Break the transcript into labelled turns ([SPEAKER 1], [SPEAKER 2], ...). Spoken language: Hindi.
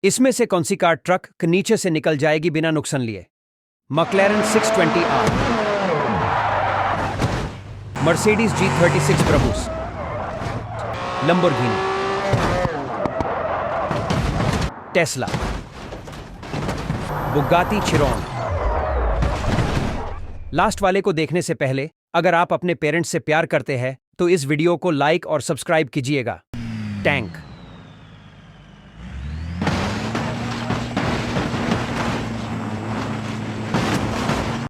[SPEAKER 1] इसमें से कौन सी कार ट्रक के नीचे से निकल जाएगी बिना नुकसान लिए? McLaren 620R, Mercedes G36 Brabus, Lamborghini, Tesla, Bugatti Chiron. Last वाले को देखने से पहले अगर आप अपने पेरेंट्स से प्यार करते हैं तो इस वीडियो को लाइक और सब्सक्राइब कीजिएगा। टैंक